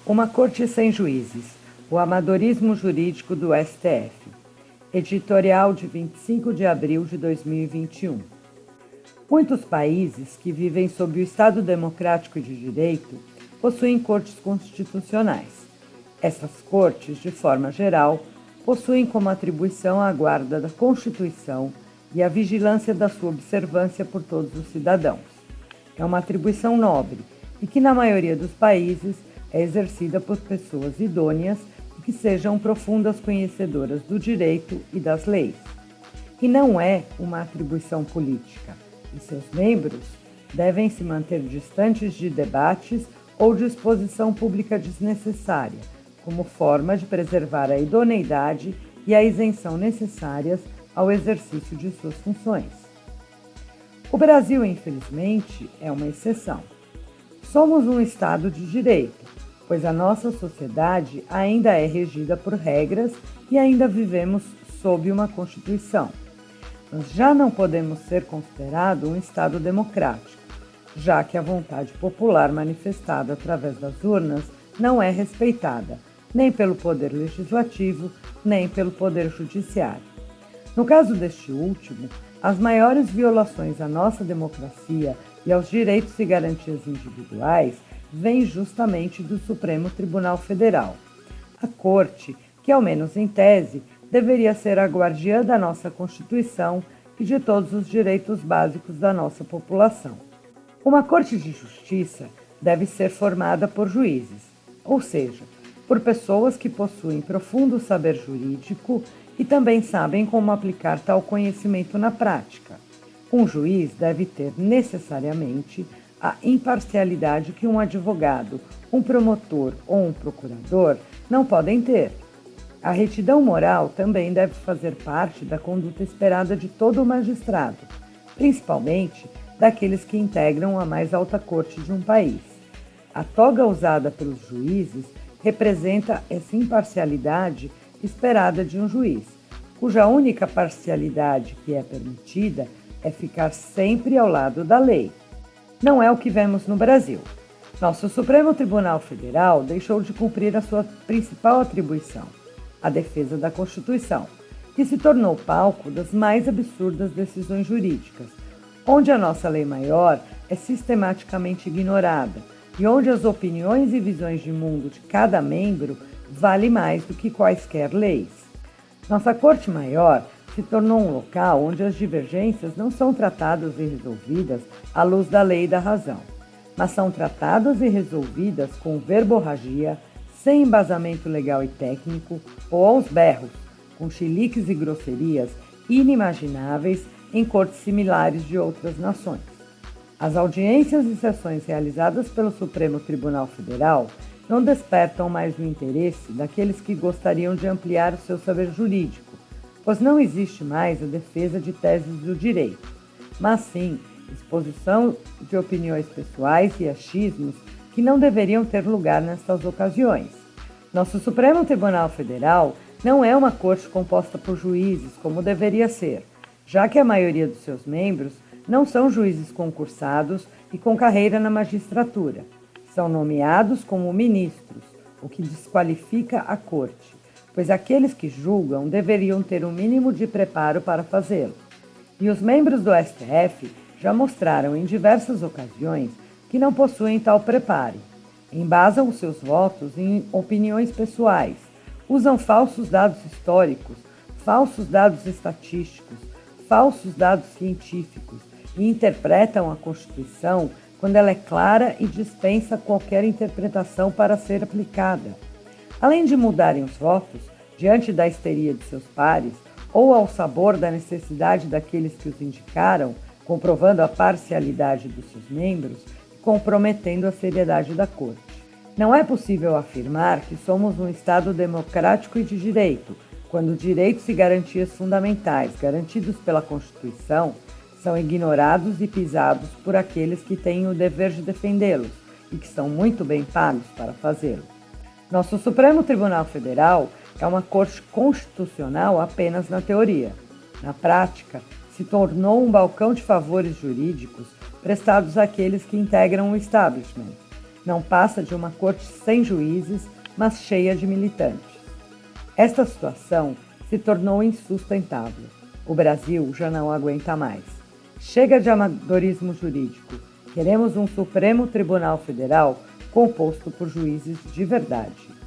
Uma Corte Sem Juízes, o amadorismo jurídico do STF. Editorial de 25 de abril de 2021. Muitos países que vivem sob o Estado Democrático de Direito possuem cortes constitucionais. Essas cortes, de forma geral, possuem como atribuição a guarda da Constituição e a vigilância da sua observância por todos os cidadãos. É uma atribuição nobre e que, na maioria dos países, é exercida por pessoas idôneas e que sejam profundas conhecedoras do direito e das leis. E não é uma atribuição política, e seus membros devem se manter distantes de debates ou de exposição pública desnecessária, como forma de preservar a idoneidade e a isenção necessárias ao exercício de suas funções. O Brasil, infelizmente, é uma exceção. Somos um Estado de direito, pois a nossa sociedade ainda é regida por regras e ainda vivemos sob uma Constituição. Mas já não podemos ser considerados um Estado democrático, já que a vontade popular manifestada através das urnas não é respeitada, nem pelo Poder Legislativo, nem pelo Poder Judiciário. No caso deste último, as maiores violações à nossa democracia e aos direitos e garantias individuais vêm justamente do Supremo Tribunal Federal. A Corte, que ao menos em tese, deveria ser a guardiã da nossa Constituição e de todos os direitos básicos da nossa população. Uma Corte de Justiça deve ser formada por juízes, ou seja, por pessoas que possuem profundo saber jurídico e também sabem como aplicar tal conhecimento na prática. Um juiz deve ter necessariamente a imparcialidade que um advogado, um promotor ou um procurador não podem ter. A retidão moral também deve fazer parte da conduta esperada de todo magistrado, principalmente daqueles que integram a mais alta corte de um país. A toga usada pelos juízes representa essa imparcialidade esperada de um juiz, cuja única parcialidade que é permitida é ficar sempre ao lado da lei. Não é o que vemos no Brasil. Nosso Supremo Tribunal Federal deixou de cumprir a sua principal atribuição, a defesa da Constituição, que se tornou palco das mais absurdas decisões jurídicas, onde a nossa lei maior é sistematicamente ignorada e onde as opiniões e visões de mundo de cada membro valem mais do que quaisquer leis. Nossa Corte Maior se tornou um local onde as divergências não são tratadas e resolvidas à luz da lei e da razão, mas são tratadas e resolvidas com verborragia, sem embasamento legal e técnico ou aos berros, com chiliques e grosserias inimagináveis em cortes similares de outras nações. As audiências e sessões realizadas pelo Supremo Tribunal Federal não despertam mais o interesse daqueles que gostariam de ampliar o seu saber jurídico, pois não existe mais a defesa de teses do direito, mas sim exposição de opiniões pessoais e achismos que não deveriam ter lugar nestas ocasiões. Nosso Supremo Tribunal Federal não é uma corte composta por juízes, como deveria ser, já que a maioria dos seus membros não são juízes concursados e com carreira na magistratura. São nomeados como ministros, o que desqualifica a corte, pois aqueles que julgam deveriam ter um mínimo de preparo para fazê-lo. E os membros do STF já mostraram em diversas ocasiões que não possuem tal preparo. Embasam os seus votos em opiniões pessoais, usam falsos dados históricos, falsos dados estatísticos, falsos dados científicos e interpretam a Constituição quando ela é clara e dispensa qualquer interpretação para ser aplicada. Além de mudarem os votos diante da histeria de seus pares ou ao sabor da necessidade daqueles que os indicaram, comprovando a parcialidade dos seus membros e comprometendo a seriedade da Corte. Não é possível afirmar que somos um Estado democrático e de direito, quando direitos e garantias fundamentais garantidos pela Constituição são ignorados e pisados por aqueles que têm o dever de defendê-los e que são muito bem pagos para fazê-lo. Nosso Supremo Tribunal Federal é uma corte constitucional apenas na teoria. Na prática, se tornou um balcão de favores jurídicos prestados àqueles que integram o establishment. não passa de uma corte sem juízes, mas cheia de militantes. Esta situação se tornou insustentável. O Brasil já não aguenta mais. Chega de amadorismo jurídico. Queremos um Supremo Tribunal Federal composto por juízes de verdade.